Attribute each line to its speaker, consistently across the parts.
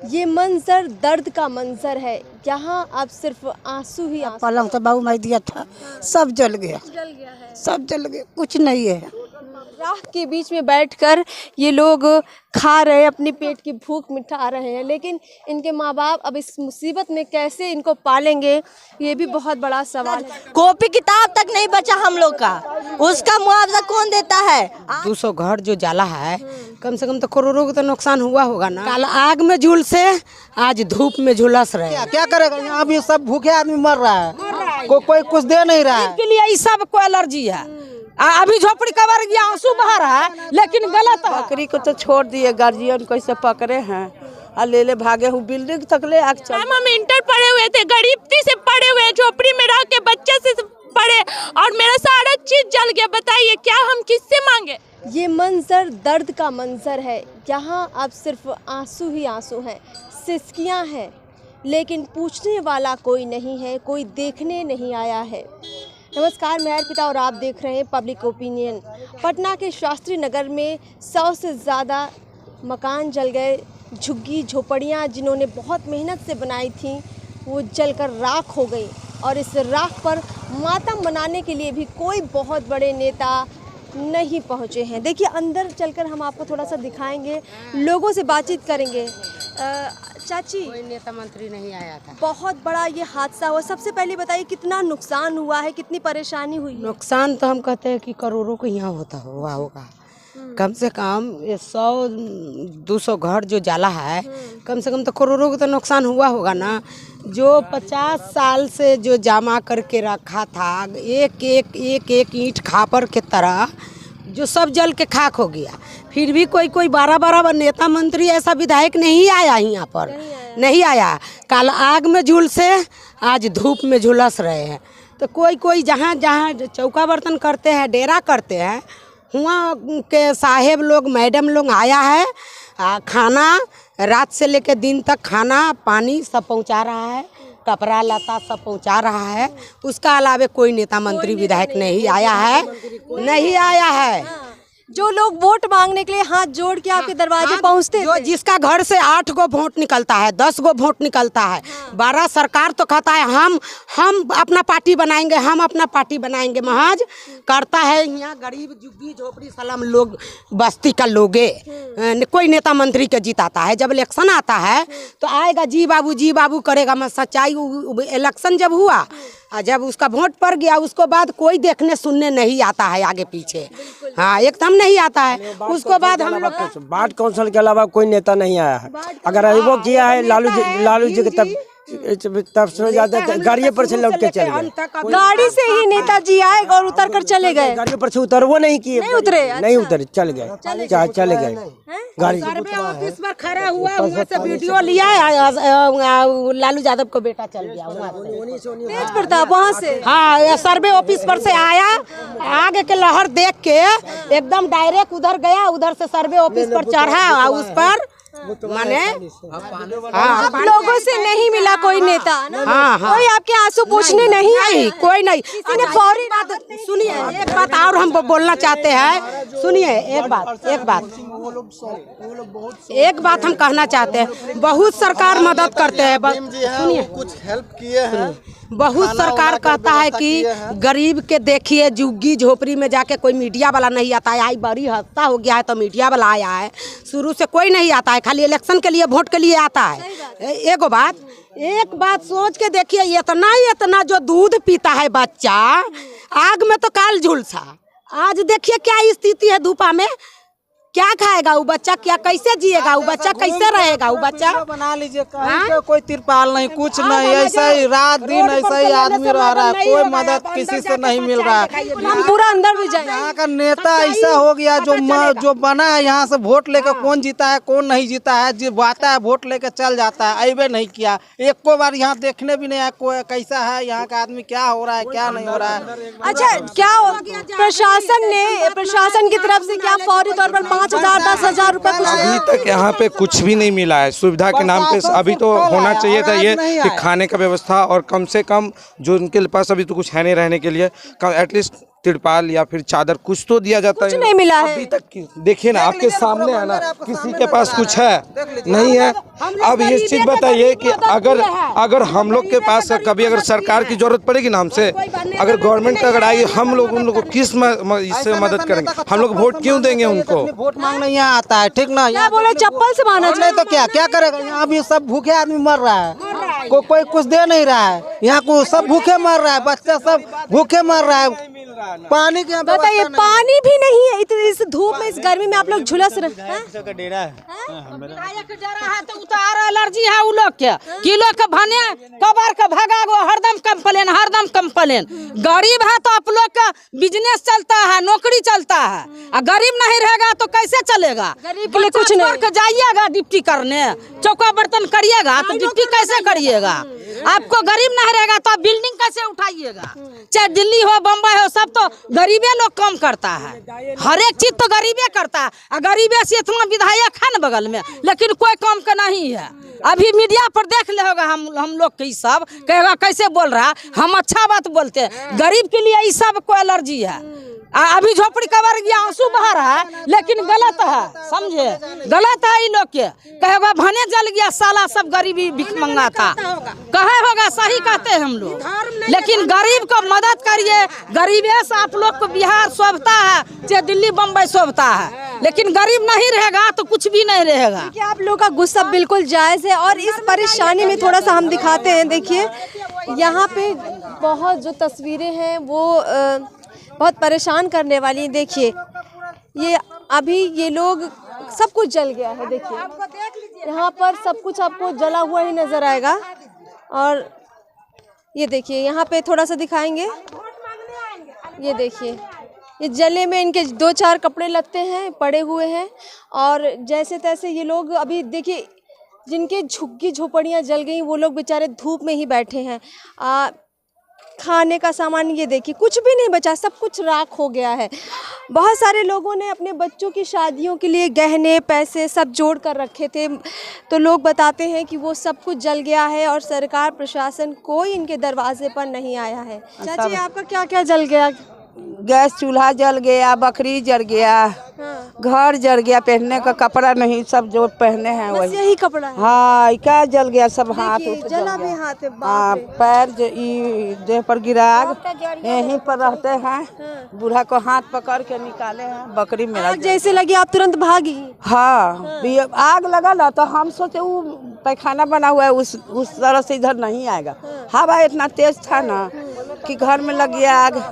Speaker 1: ये मंजर दर्द का मंजर है। यहाँ अब सिर्फ आंसू ही आंसू।
Speaker 2: पलंग तो बाबू मैं दिया था, सब जल गया
Speaker 1: है।
Speaker 2: सब जल गया, कुछ नहीं है।
Speaker 1: राख के बीच में बैठकर ये लोग खा रहे हैं, अपनी पेट की भूख मिटा रहे हैं, लेकिन इनके माँ बाप अब इस मुसीबत में कैसे इनको पालेंगे, ये भी बहुत बड़ा सवाल है।
Speaker 3: कॉपी किताब तक नहीं बचा हम लोग का, उसका मुआवजा कौन देता है?
Speaker 2: 200 घर जो जला है, कम से कम तो करोड़ों का तो नुकसान हुआ होगा ना। कल आग में झुलसे, आज धूप में झुलस रहे।
Speaker 4: क्या करेगा? यहाँ भी सब भूखे आदमी मर रहा है, कोई कुछ दे नहीं रहा है।
Speaker 2: के लिए सब को एलर्जी है। अभी झोपड़ी कवर गया, आंसू बहा रहा है, लेकिन गलत है।
Speaker 5: बकरी को तो छोड़ दिए, गार्जियन कैसे पकड़े हैं और ले भागे हूँ बिल्डिंग तक ले आग चल।
Speaker 6: हम इंटर पढ़े हुए थे, गरीबी से पढ़े हुए, झोपड़ी में रह के बच्चे से पढ़े और मेरा सारा चीज जल गया। बताइए क्या हम किससे मांगे?
Speaker 1: ये मंजर दर्द का मंजर है। यहाँ अब सिर्फ आंसू ही आंसू हैं, सिसकियाँ हैं, लेकिन पूछने वाला कोई नहीं है, कोई देखने नहीं आया है। नमस्कार, मैं अर्पिता और आप देख रहे हैं पब्लिक ओपिनियन। पटना के शास्त्री नगर में 100 से ज़्यादा मकान जल गए। झुग्गी झोपड़ियाँ जिन्होंने बहुत मेहनत से बनाई थी, वो जलकर राख हो गई। और इस राख पर मातम मनाने के लिए भी कोई बहुत बड़े नेता नहीं पहुँचे हैं। देखिए, अंदर चलकर हम आपको थोड़ा सा दिखाएंगे, लोगों से बातचीत करेंगे। चाची,
Speaker 2: कोई नेता मंत्री नहीं आया था।
Speaker 1: बहुत बड़ा ये हादसा हुआ। सबसे पहले बताइए कितना नुकसान हुआ है, कितनी परेशानी हुई है?
Speaker 2: नुकसान तो हम कहते हैं कि करोड़ों को यहाँ हुआ होगा। कम से कम ये 100-200 घर जो जला है, कम से कम तो करोड़ों का तो नुकसान हुआ होगा ना। जो 50 साल से जो जमा करके रखा था, एक ईंट खापर के तरह, जो सब जल के खाक हो गया। फिर भी कोई 12 नेता मंत्री ऐसा विधायक नहीं आया यहाँ पर, नहीं आया। कल आग में झुलसे, आज धूप में झुलस रहे हैं। तो कोई जहाँ चौका बर्तन करते हैं, डेरा करते हैं, हुआ के साहेब लोग, मैडम लोग आया है। खाना रात से लेकर दिन तक खाना पानी सब पहुँचा रहा है, कपड़ा लता सब पहुंचा रहा है। उसका अलावा कोई नेता मंत्री विधायक नहीं आया है, नहीं आया है।
Speaker 1: जो लोग वोट मांगने के लिए हाथ जोड़ के आपके दरवाजे पहुंचते
Speaker 2: जो
Speaker 1: थे,
Speaker 2: जिसका घर से 8 गो वोट निकलता है, 10 गो वोट निकलता है, 12 सरकार तो कहता है हम अपना पार्टी बनाएंगे, हम अपना पार्टी बनाएंगे। महज करता है यहाँ गरीब झुग्गी झोपड़ी सलाम लोग, बस्ती का लोगे। कोई नेता मंत्री के जिताता है। जब इलेक्शन आता है तो आएगा जी बाबू करेगा। मैं सच्चाई, इलेक्शन जब हुआ और जब उसका वोट पड़ गया, उसको बाद कोई देखने सुनने नहीं आता है आगे पीछे। हाँ, एकदम नहीं आता है। उसको बाद हम लोग
Speaker 4: वार्ड काउंसिल के अलावा कोई नेता नहीं आया है। अगर वो किया है लालू जी के, तब से ज्यादा गाड़ी पर से लौट के चले गए।
Speaker 1: गाड़ी से ही नेताजी आए और उतर कर चले गए।
Speaker 4: गाड़ी पर से उतर वो नहीं किए,
Speaker 1: नहीं उतरे,
Speaker 4: नहीं उतरे, चले गए गाड़ी।
Speaker 2: सर्वे ऑफिस पर खड़ा हुआ, वहाँ से वीडियो लिया। लालू यादव को बेटा चल गया वहाँ से,
Speaker 1: तेज प्रताप वहाँ से।
Speaker 2: हाँ, सर्वे ऑफिस पर से आया, आगे के लहर देख के एकदम डायरेक्ट उधर गया, उधर से सर्वे ऑफिस पर चढ़ा। उस पर माने
Speaker 1: लोगों से नहीं मिला कोई नेता ना?
Speaker 2: हाँ।
Speaker 1: कोई आपके आंसू पूछने नहीं आई?
Speaker 2: कोई नहीं।
Speaker 1: किसी ने फौरी
Speaker 2: सुनिए, एक बात और हम बोलना चाहते हैं। सुनिए, एक बात हम कहना चाहते हैं। बहुत सरकार मदद करते हैं, सुनिए,
Speaker 7: कुछ हेल्प किए हैं।
Speaker 2: बहुत सरकार कहता है कि गरीब के देखिए, झुग्गी झोपड़ी में जाके कोई मीडिया वाला नहीं आता है। आई बड़ी हफ्ता हो गया है तो मीडिया वाला आया है, शुरू से कोई नहीं आता है, खाली इलेक्शन के लिए, वोट के लिए आता है। एक बात सोच के देखिए, इतना जो दूध पीता है बच्चा, आग में तो काल झुलसा, आज देखिए क्या स्थिति है। धूपा में क्या खाएगा वो बच्चा, क्या कैसे जिएगा वो बच्चा, कैसे रहेगा वो बच्चा?
Speaker 4: बना लीजिए, कोई तिरपाल नहीं, कुछ नहीं, ऐसा ही रात दिन ऐसा ही आदमी रह रहा है। कोई मदद किसी से नहीं मिल रहा है।
Speaker 1: हम पूरा अंदर भी जाए।
Speaker 4: यहाँ का नेता ऐसा हो गया, जो बना है यहाँ से वोट लेकर कौन जीता है कौन नहीं जीता है, जो आता है वोट लेकर चल जाता है। अबे नहीं किया, एक को बार यहाँ देखने भी नहीं आया कोई कैसा है यहाँ का आदमी, क्या हो रहा है क्या नहीं हो रहा है।
Speaker 1: अच्छा, क्या प्रशासन की तरफ से क्या फौरी तौर पर 5,000 10,000 रुपए?
Speaker 8: अभी तक यहाँ पे कुछ भी नहीं मिला है। सुविधा के नाम पे अभी तो होना चाहिए था ये कि खाने का व्यवस्था, और कम से कम जो उनके पास अभी तो कुछ है नहीं रहने के लिए, एटलीस्ट तिरपाल या फिर चादर कुछ तो दिया जाता है।
Speaker 1: कुछ नहीं मिला है।
Speaker 8: अभी तक देखिए ना, आपके सामने है ना, किसी के पास कुछ है नहीं है। अब ये चीज बताइए कि अगर हम लोग के पास कभी अगर सरकार की जरूरत पड़ेगी ना हमसे, अगर गवर्नमेंट अगर आई, हम लोग उन लोग को किस इससे मदद करेंगे? हम लोग वोट क्यों देंगे उनको?
Speaker 4: वोट मांगने यहाँ आता है, ठीक ना?
Speaker 1: क्या बोले, चप्पल से माना
Speaker 4: नहीं तो क्या करेगा? यहाँ भी सब भूखे आदमी मर रहा है, कोई कुछ दे नहीं रहा है। यहाँ को सब भूखे मर रहा है, बच्चा सब भूखे मर रहा है। पानी की
Speaker 1: बताइए, पानी भी नहीं है। इस धूप में, इस गर्मी में आप लोग झुलस रहे हैं।
Speaker 5: तो उतार एलर्जी है उ लोग के, किलो के भने कबार के भगा गो, हरदम कंप्लेन। गरीब है तो आप लोग का बिजनेस चलता है, नौकरी चलता है, और गरीब नहीं रहेगा तो कैसे चलेगा?
Speaker 1: गरीब के लिए कुछ नहीं।
Speaker 5: जाइएगा ड्यूटी करने, चौका बर्तन करिएगा तो ड्यूटी कैसे करिएगा? आपको गरीब नहीं रहेगा तो आप बिल्डिंग कैसे उठाइएगा? चाहे दिल्ली हो, बम्बई हो, सब तो गरीबे लोग काम करता है। हर एक चीज तो गरीबे करता है, और गरीबे से इतना विधायक है न बगल में, लेकिन कोई काम का नहीं है। अभी मीडिया पर देख ले होगा हम लोग के सब कहेगा कैसे बोल रहा है। हम अच्छा बात बोलते हैं, गरीब के लिए ये सब को एलर्जी है। अभी झोपड़ी कवर गया, आंसू बहा रहा है, लेकिन गलत है, समझे? गलत है। ये लोग के कहेगा भने जल गया, साला सब गरीबी भिख मंगा था, कहे होगा सही कहते हैं हम लोग। लेकिन गरीब को मदद करिए। गरीबे से आप लोग को बिहार शोभता है, चाहे दिल्ली बम्बई शोभता है, लेकिन गरीब नहीं रहेगा तो कुछ भी नहीं रहेगा।
Speaker 1: देखिए, आप लोगों का गुस्सा बिल्कुल जायज़ है, और इस परेशानी में थोड़ा सा हम दिखाते हैं। देखिए, यहाँ पे बहुत जो तस्वीरें हैं वो बहुत परेशान करने वाली। देखिए, ये अभी ये लोग सब कुछ जल गया है। देखिए, यहाँ पर सब कुछ आपको जला हुआ ही नज़र आएगा। और ये देखिए, यहाँ पे थोड़ा सा दिखाएंगे। ये देखिए, ये जले में इनके 2-4 कपड़े लत्ते हैं, पड़े हुए हैं, और जैसे तैसे ये लोग अभी देखिए, जिनके झुग्गी झोपड़ियाँ जल गई, वो लोग बेचारे धूप में ही बैठे हैं। खाने का सामान ये देखिए, कुछ भी नहीं बचा, सब कुछ राख हो गया है। बहुत सारे लोगों ने अपने बच्चों की शादियों के लिए गहने पैसे सब जोड़ कर रखे थे, तो लोग बताते हैं कि वो सब कुछ जल गया है, और सरकार प्रशासन कोई इनके दरवाजे पर नहीं आया है। चाची, आपका क्या क्या जल गया?
Speaker 5: गैस चूल्हा जल गया, बकरी जल गया, घर जल गया, पहनने का कपड़ा नहीं, सब जो पहने हैं
Speaker 1: बस
Speaker 5: वही।
Speaker 1: यही कपड़ा है?
Speaker 5: हाँ, क्या जल गया, सब हाथ
Speaker 1: जला भी हाथ है।
Speaker 5: हाँ, पैर देह पर गिराग यहीं पर रहते हैं। बूढ़ा को हाथ पकड़ के निकाले हैं। बकरी मेरा
Speaker 1: जैसे लगी आप तुरंत भागी?
Speaker 5: हाँ, आग लगा ना तो हम सोचे वो पैखाना बना हुआ है, उस तरह से इधर नहीं आएगा। हवा इतना तेज था ना कि घर में लग गया आग।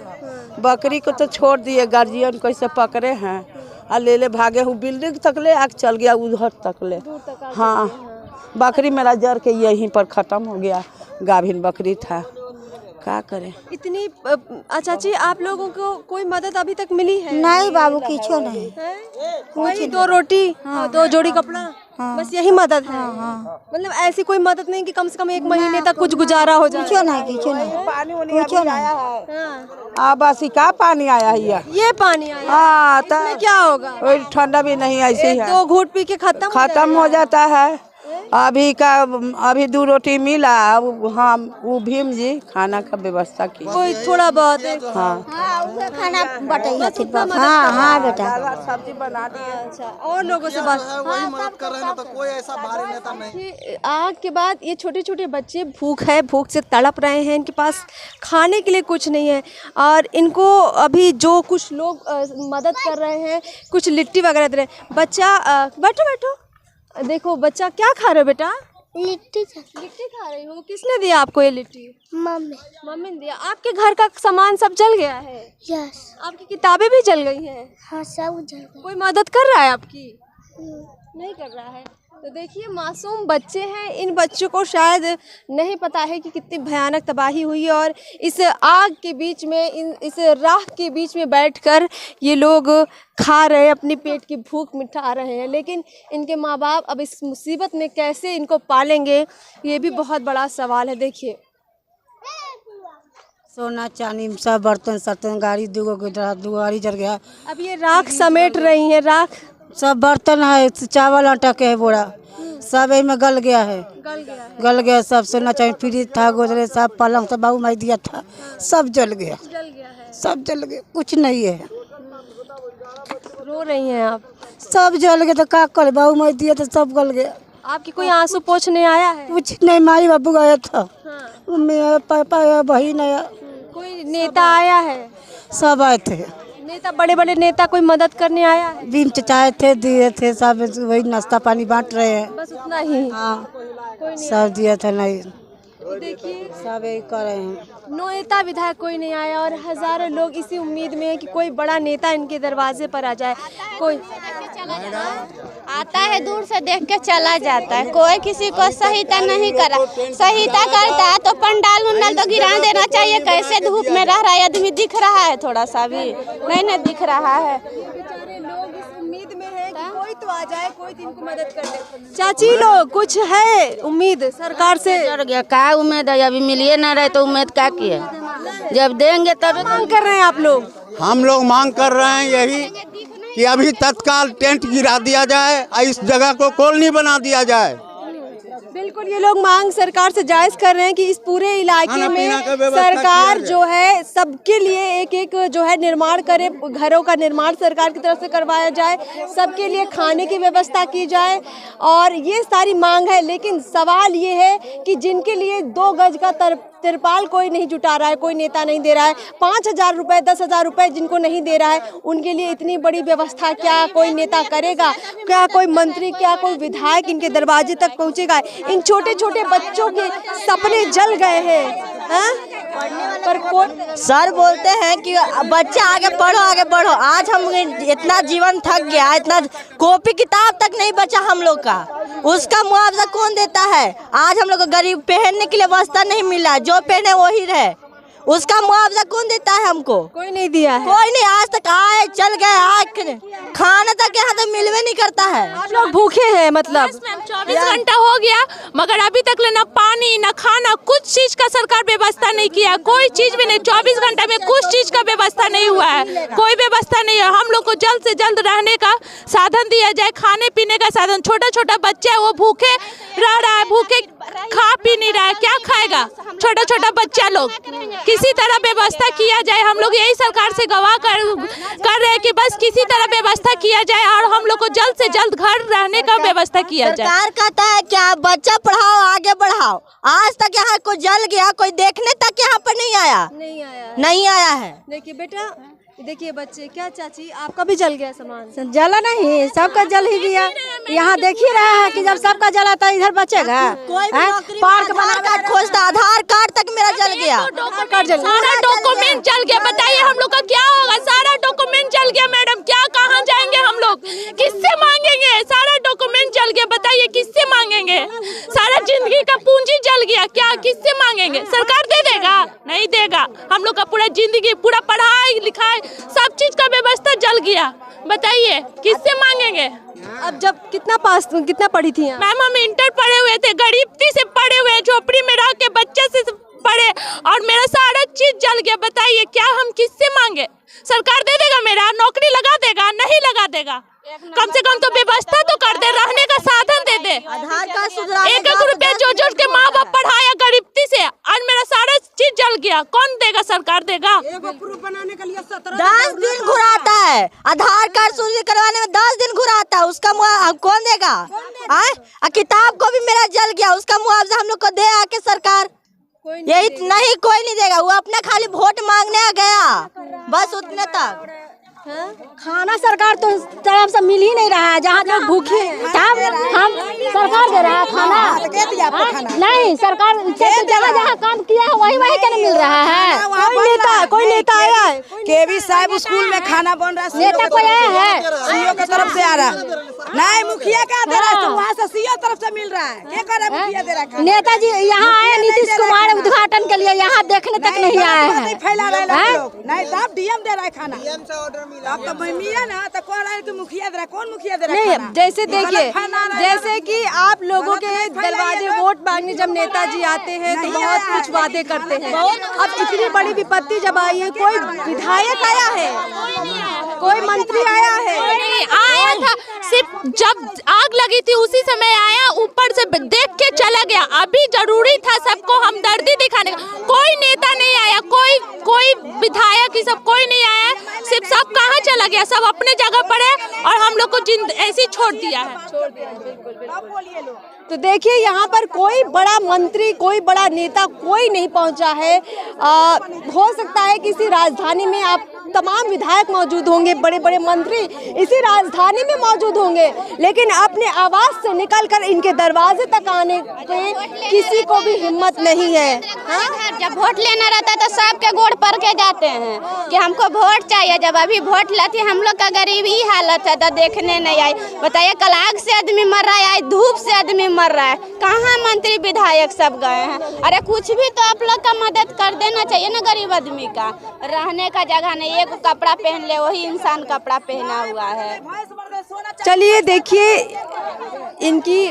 Speaker 5: बकरी को तो छोड़ दिए, गार्जियन कैसे पकड़े हैं, और ले भागे हूँ, बिल्डिंग तक ले आग चल गया, उधर तक ले। हाँ, बकरी मेरा जर के यहीं पर ख़त्म हो गया। गाभिन बकरी था, क्या करें?
Speaker 1: इतनी चाची, आप लोगों को कोई मदद अभी तक मिली है?
Speaker 7: नहीं बाबू, किचो नहीं।
Speaker 1: वही 2 रोटी, 2 जोड़ी कपड़ा, बस यही मदद है? मतलब ऐसी कोई मदद नहीं कि कम से कम 1 महीने तक कुछ गुजारा हो जाए?
Speaker 7: किचो नहीं।
Speaker 5: पानी आया है। बस क्या पानी आया है?
Speaker 1: ये पानी आया?
Speaker 5: हाँ, तो
Speaker 1: क्या होगा?
Speaker 5: ठंडा भी नहीं, ऐसे ही है।
Speaker 1: 2 घूंट पी के खत्म
Speaker 5: हो जाता है। अभी 2 रोटी मिला। हाँ, वो भीम जी खाना का व्यवस्था की,
Speaker 1: कोई थोड़ा बहुत।
Speaker 5: हाँ,
Speaker 7: खाना बटाइए। हाँ बेटा,
Speaker 5: सब्जी बना दी।
Speaker 1: अच्छा, और लोगों से बात
Speaker 4: मदद कर रहे हैं तो कोई ऐसा भारी नेता नहीं।
Speaker 1: आग के बाद ये छोटे छोटे बच्चे भूख से तड़प रहे हैं। इनके पास खाने के लिए कुछ नहीं है, और इनको अभी जो कुछ लोग मदद कर रहे हैं, कुछ लिट्टी वगैरह दे रहे हैं। बच्चा बैठो, देखो बच्चा क्या खा रहे हो बेटा?
Speaker 7: लिट्टी
Speaker 1: खा रही हो? किसने दिया आपको ये लिट्टी? मम्मी ने दिया। आपके घर का सामान सब जल गया है?
Speaker 7: यस।
Speaker 1: आपकी किताबें भी जल गई हैं?
Speaker 7: हाँ, सब जल गया।
Speaker 1: कोई मदद कर रहा है आपकी? नहीं कर रहा है। तो देखिए, मासूम बच्चे हैं, इन बच्चों को शायद नहीं पता है कि कितनी भयानक तबाही हुई है, और इस आग के बीच में, इस राख के बीच में बैठकर ये लोग खा रहे हैं, अपनी पेट की भूख मिटा रहे हैं। लेकिन इनके माँ बाप अब इस मुसीबत में कैसे इनको पालेंगे, ये भी बहुत बड़ा सवाल है। देखिए,
Speaker 2: सोना चांदी सब बर्तन गाड़ी 2 गाड़ी जल गया।
Speaker 1: अब ये राख समेट रही है। राख
Speaker 2: सब बर्तन है, चावल आटा के है बोरा,
Speaker 3: सब यही में गल गया है, गल गया सब। सोना चाहिए फ्रिज था, गोदरेज सब, पलंग सब बाबू माई दिया था, सब जल गया, सब जल गया, कुछ नहीं है।
Speaker 1: रो रही हैं आप?
Speaker 3: सब जल गया तो क्या करे, बाबू माई दिया तो सब गल गया।
Speaker 1: आपकी कोई आंसू पोंछने आया है?
Speaker 3: कुछ नहीं, माई बाबू गया था, मेरा पापा आया, बहन आया,
Speaker 1: कोई नेता आया है?
Speaker 3: सब आए थे
Speaker 1: नेता, बड़े बड़े नेता कोई मदद करने आया है?
Speaker 3: बीम चचाए थे, दिए थे, सब वही नाश्ता पानी बांट रहे हैं।
Speaker 1: बस उतना ही?
Speaker 3: हाँ सब दिया था, नहीं
Speaker 1: देखिए
Speaker 3: सब यही कर रहे हैं।
Speaker 1: नेता विधायक कोई नहीं आया और हजारों लोग इसी उम्मीद में है कि कोई बड़ा नेता इनके दरवाजे पर आ जाए। कोई
Speaker 7: आता है दूर से देख के चला जाता है, कोई किसी को सहायता नहीं करा। सहायता करता है तो पंडाल उंडाल तो गिरा देना चाहिए। कैसे धूप में रह रहा है आदमी, दिख रहा है थोड़ा सा भी नहीं ना दिख रहा है।
Speaker 1: बेचारे लोग इस उम्मीद में है कि कोई तो आ जाए, कोई तो इनको मदद कर दे। चाची लोग कुछ है उम्मीद सरकार से?
Speaker 5: डर गया, क्या उम्मीद है, अभी मिलिए ना रहे तो उम्मीद क्या की है, जब देंगे तब।
Speaker 1: मांग कर रहे हैं आप लोग?
Speaker 9: हम लोग मांग कर रहे हैं यही कि अभी तत्काल टेंट गिरा दिया जाए, इस जगह को कॉलोनी बना दिया जाए।
Speaker 1: बिल्कुल, ये लोग मांग सरकार से जायज कर रहे हैं कि इस पूरे इलाके में सरकार जो है सबके लिए एक एक जो है निर्माण करे, घरों का निर्माण सरकार की तरफ से करवाया जाए, सबके लिए खाने की व्यवस्था की जाए और ये सारी मांग है। लेकिन सवाल ये है कि जिनके लिए 2 गज का तिरपाल कोई नहीं जुटा रहा है, कोई नेता नहीं दे रहा है, 5,000 रुपए 10,000 रुपए जिनको नहीं दे रहा है, उनके लिए इतनी बड़ी व्यवस्था क्या कोई नेता करेगा? क्या कोई मंत्री, क्या कोई विधायक इनके दरवाजे तक पहुंचेगा? इन छोटे छोटे बच्चों के सपने जल गए हैं। पर कोई
Speaker 3: सर बोलते हैं कि बच्चा आगे बढ़ो, आगे बढ़ो। आज हम इतना जीवन थक गया, इतना कॉपी किताब तक नहीं बचा हम लोग का, उसका मुआवजा कौन देता है? आज हम लोग को गरीब पहनने के लिए वस्त्र नहीं मिला, जो पहने वही रहे, उसका मुआवजा कौन देता है हमको?
Speaker 1: कोई नहीं दिया है।
Speaker 3: कोई नहीं, आज तक आए चल गए, आज खाना तक यहाँ तो मिलवे नहीं करता है।
Speaker 1: आप लोग भूखे हैं मतलब?
Speaker 6: 24 घंटा हो गया मगर अभी तक ना पानी ना खाना, कुछ चीज का सरकार व्यवस्था नहीं किया, कोई चीज भी नहीं। 24 घंटा में कुछ चीज का व्यवस्था नहीं हुआ है, कोई व्यवस्था नहीं है। हम लोग को जल्द से जल्द रहने का साधन दिया जाए, खाने पीने का साधन। छोटा छोटा बच्चा है वो भूखे रह रहा है, भूखे खा पी नहीं रहा है, क्या खाएगा छोटा छोटा बच्चा लोग? किसी तरह व्यवस्था किया जाए। हम लोग यही सरकार से गवाह कर रहे हैं कि बस किसी तरह व्यवस्था किया जाए और हम लोग को जल्द से जल्द घर रहने का व्यवस्था किया जाए।
Speaker 3: सरकार कहता है क्या बच्चा पढ़ाओ, आगे बढ़ाओ। आज तक यहाँ कोई जल गया, कोई देखने तक यहाँ पर नहीं आया, नहीं आया है।
Speaker 1: देखिए बेटा, देखिए बच्चे, क्या चाची आपका भी जल गया सामान?
Speaker 3: जला नहीं, सबका जल ही गया। यहाँ देख ही रहा है कि जब सबका जला तो इधर बचेगा? पार्क आधार कार्ड खोजता, आधार कार्ड तक मेरा जल गया,
Speaker 6: सारा डॉक्यूमेंट जल गया। बताइए हम लोग का क्या होगा? सारा डॉक्यूमेंट जल गया मैडम, क्या कहाँ जाएंगे हम लोग? किससे मांगेंगे? सारा डॉक्यूमेंट जल गया, बताइए किससे मांगेंगे? सारा जिंदगी का पूंजी जल गया, क्या किससे मांगेंगे? सरकार दे देगा? नहीं देगा। हम लोग का पूरा जिंदगी, पूरा पढ़ाई लिखाई सब चीज का व्यवस्था जल गया, बताइए किससे मांगेंगे?
Speaker 1: अब जब कितना पढ़ी थी
Speaker 6: मैम? हम इंटर पढ़े हुए थे, गरीबी से पढ़े हुए, झोपड़ी में रह के बच्चे से पढ़े और मेरा सारा चीज जल गया। बताइए क्या हम किससे मांगे? सरकार दे देगा, मेरा नौकरी लगा देगा? नहीं लगा देगा। कम से कम तो व्यवस्था तो कर दे, रहने का साधन दे दे।
Speaker 3: आधार कार्ड सुधरा,
Speaker 6: 1-1 रुपया जो के माँ बाप पढ़ाया गरीबी से, आज मेरा सारा चीज जल गया। कौन देगा? सरकार देगा।
Speaker 3: 10 दिन घुराता है, आधार कार्ड सुधरी करवाने में 10 दिन घुराता है, उसका मुआवजा कौन देगा? किताब को भी मेरा जल गया, उसका मुआवजा हम लोग को दे आके सरकार? यही नहीं, कोई नहीं देगा। वो अपने खाली वोट मांगने गया, बस उतने तक।
Speaker 10: खाना सरकार तो तरफ से मिल ही नहीं रहा है, जहाँ लोग भूखे तब हम सरकार दे रहा है खाना? नहीं, सरकार जहाँ जहाँ काम किया है वही वही के मिल रहा है।
Speaker 1: कोई नेता आया है?
Speaker 2: केवी साहब स्कूल में खाना बन रहा है,
Speaker 10: नेता कोई आया है?
Speaker 2: सीओ की तरफ से आ रहा है, नहीं मुखिया का दे रहा है, तो वहाँ से सीओ तरफ से मिल रहा है। क्या कर रहा है? मुखिया दे रहा है।
Speaker 10: नेताजी यहाँ आए नीतीश कुमार उद्घाटन के लिए, यहाँ देखने तक नहीं आए हैं।
Speaker 2: फैला रहे लोग, नहीं साहब डीएम दे रहा है खाना। अब तो मिया ना तो कौन है कि मुखिया दे रहा है? कौन मुखिया दे रहा है?
Speaker 1: नहीं, जैसे देखिए, जैसे कि आप लोगों के दरवाजे वोट मांगने जब नेताजी आते हैं तो बहुत कुछ वादे करते हैं। अब इतनी बड़ी विपत्ति जब आई है, कोई विधायक आया है? कोई मंत्री आया है?
Speaker 6: नहीं आया था, सिर्फ जब आग लगी थी उसी समय आया, ऊपर से देख के चला गया। अभी जरूरी था सबको हमदर्दी दिखाने का, कोई नेता नहीं आया, कोई विधायक ही सब कोई नहीं आया, सिर्फ सब कहाँ चला गया, सब अपने जगह पर है और हम लोग को ऐसे ही छोड़ दिया है।
Speaker 1: तो देखिए यहाँ पर कोई बड़ा मंत्री, कोई बड़ा नेता कोई नहीं पहुँचा है। हो सकता है किसी राजधानी में आप तमाम विधायक मौजूद होंगे, बड़े बड़े मंत्री इसी राजधानी में मौजूद होंगे, लेकिन अपने आवास से निकलकर इनके दरवाजे तक आने के किसी को भी हिम्मत नहीं है।
Speaker 7: जब वोट लेना रहता है तो सबके गोड़ पर के जाते हैं कि हमको वोट चाहिए। जब अभी वोट लाती हम लोग का गरीबी हालत है तो देखने नहीं आई। बताइए, कल आग से आदमी मर रहा है, धूप से आदमी मर रहा है, कहाँ मंत्री विधायक सब गए हैं? अरे कुछ भी तो आप लोग का मदद कर देना चाहिए ना गरीब आदमी का। रहने का जगह नहीं, एक कपड़ा पहन ले वही इंसान कपड़ा पहना हुआ है।
Speaker 1: चलिए देखिए इनकी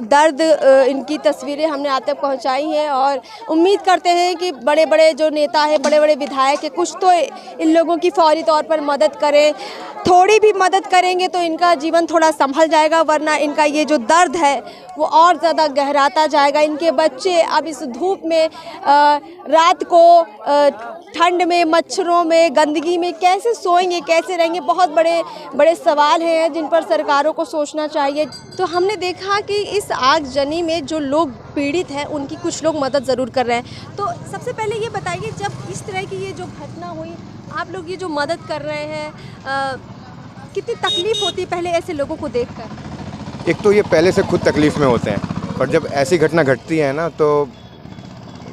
Speaker 1: दर्द, इनकी तस्वीरें हमने आप तक पहुंचाई हैं और उम्मीद करते हैं कि बड़े बड़े जो नेता हैं, बड़े बड़े विधायक हैं, कुछ तो इन लोगों की फौरी तौर पर मदद करें। थोड़ी भी मदद करेंगे तो इनका जीवन थोड़ा संभल जाएगा, वरना इनका ये जो दर्द है वो और ज़्यादा गहराता जाएगा। इनके बच्चे अब इस धूप में रात को ठंड में, मच्छरों में, गंदगी में कैसे सोएंगे, कैसे रहेंगे, बहुत बड़े बड़े सवाल हैं जिन पर सरकारों को सोचना चाहिए। तो हमने देखा कि इस आगजनी में जो लोग पीड़ित हैं उनकी कुछ लोग मदद ज़रूर कर रहे हैं। तो सबसे पहले ये बताइए, जब इस तरह की ये जो घटना हुई, आप लोग ये जो मदद कर रहे हैं, कितनी तकलीफ़ होती है पहले ऐसे लोगों को देखकर?
Speaker 11: एक तो ये पहले से खुद तकलीफ़ में होते हैं, पर जब ऐसी घटना घटती है ना तो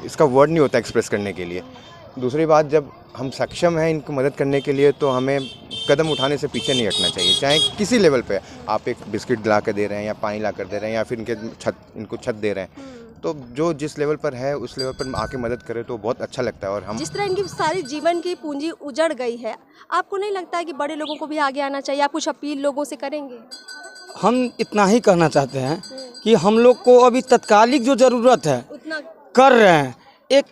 Speaker 11: इसका वर्ड नहीं होता एक्सप्रेस करने के लिए। दूसरी बात, जब हम सक्षम हैं इनको मदद करने के लिए तो हमें कदम उठाने से पीछे नहीं हटना चाहिए। चाहे किसी लेवल पे आप एक बिस्किट ला कर दे रहे हैं या पानी ला कर दे रहे हैं या फिर इनको छत दे रहे हैं, तो जो जिस लेवल पर है उस लेवल पर आके मदद करें तो बहुत अच्छा लगता है। और हम
Speaker 1: जिस तरह इनकी सारी जीवन की पूंजी उजड़ गई है, आपको नहीं लगता है कि बड़े लोगों को भी आगे आना चाहिए? आप कुछ अपील लोगों से करेंगे?
Speaker 12: हम इतना ही कहना चाहते हैं कि हम लोग को अभी तत्कालिक जो ज़रूरत है
Speaker 1: उतना
Speaker 12: कर रहे हैं। एक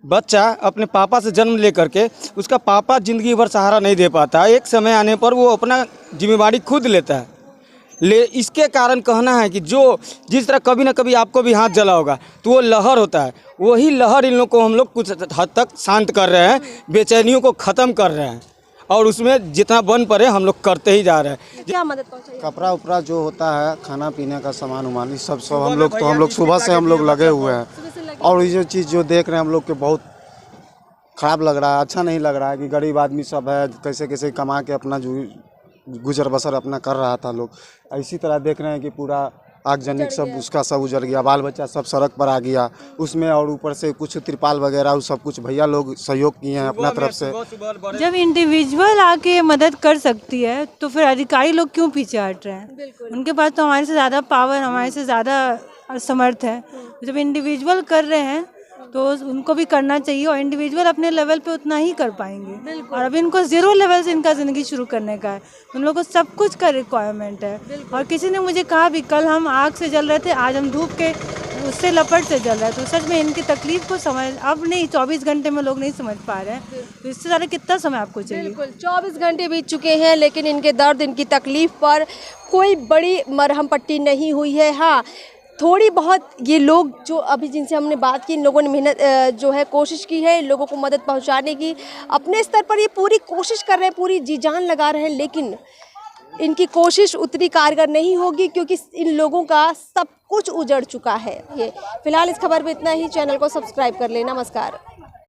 Speaker 12: बच्चा अपने पापा से जन्म लेकर के उसका पापा ज़िंदगी भर सहारा नहीं दे पाता, एक समय आने पर वो अपना जिम्मेवारी खुद लेता है। इसके कारण कहना है कि जो जिस तरह कभी ना कभी आपको भी हाथ जला होगा तो वो लहर होता है, वही लहर इन लोग को हम लोग कुछ हद तक शांत कर रहे हैं, बेचैनियों को ख़त्म कर रहे हैं और उसमें जितना बन पड़े हम लोग करते ही जा रहे हैं।
Speaker 1: क्या मदद पहुंचाइए?
Speaker 9: कपड़ा उपड़ा जो होता है, खाना पीने का सामान उमान सब हम लोग सुबह से हम लोग लगे हुए हैं और ये जो चीज़ जो देख रहे हैं हम लोग के बहुत ख़राब लग रहा है, अच्छा नहीं लग रहा है कि गरीब आदमी सब है, कैसे कैसे कमा के अपना जो गुजर बसर अपना कर रहा था लोग, इसी तरह देख रहे हैं कि पूरा आगजनी सब उसका सब उजड़ गया, बाल बच्चा सब सड़क पर आ गया उसमें, और ऊपर से कुछ तिरपाल वगैरह वो सब कुछ भैया लोग सहयोग किए हैं अपना तरफ से।
Speaker 13: जब इंडिविजुअल आके मदद कर सकती है तो फिर अधिकारी लोग क्यों पीछे हट रहे हैं? उनके पास तो हमारे से ज़्यादा पावर, हमारे से ज़्यादा समर्थ है। जब इंडिविजुअल कर रहे हैं तो उनको भी करना चाहिए और इंडिविजुअल अपने लेवल पे उतना ही कर पाएंगे। और अभी इनको ज़ीरो लेवल से इनका ज़िंदगी शुरू करने का है, उन लोगों को सब कुछ का रिक्वायरमेंट है। और किसी ने मुझे कहा भी, कल हम आग से जल रहे थे, आज हम धूप के उससे लपट से जल रहे थे। तो सच में इनकी तकलीफ को समझ अब नहीं, 24 घंटे में लोग नहीं समझ पा रहे हैं, तो इससे ज़्यादा कितना समय आपको चाहिए?
Speaker 1: बिल्कुल 24 घंटे बीत चुके हैं लेकिन इनके दर्द, इनकी तकलीफ पर कोई बड़ी मरहम पट्टी नहीं हुई है। हाँ, थोड़ी बहुत ये लोग जो अभी जिनसे हमने बात की, इन लोगों ने मेहनत जो है कोशिश की है इन लोगों को मदद पहुंचाने की, अपने स्तर पर ये पूरी कोशिश कर रहे हैं, पूरी जी जान लगा रहे हैं, लेकिन इनकी कोशिश उतनी कारगर नहीं होगी क्योंकि इन लोगों का सब कुछ उजड़ चुका है। ये फिलहाल इस खबर में इतना ही। चैनल को सब्सक्राइब कर लें। नमस्कार।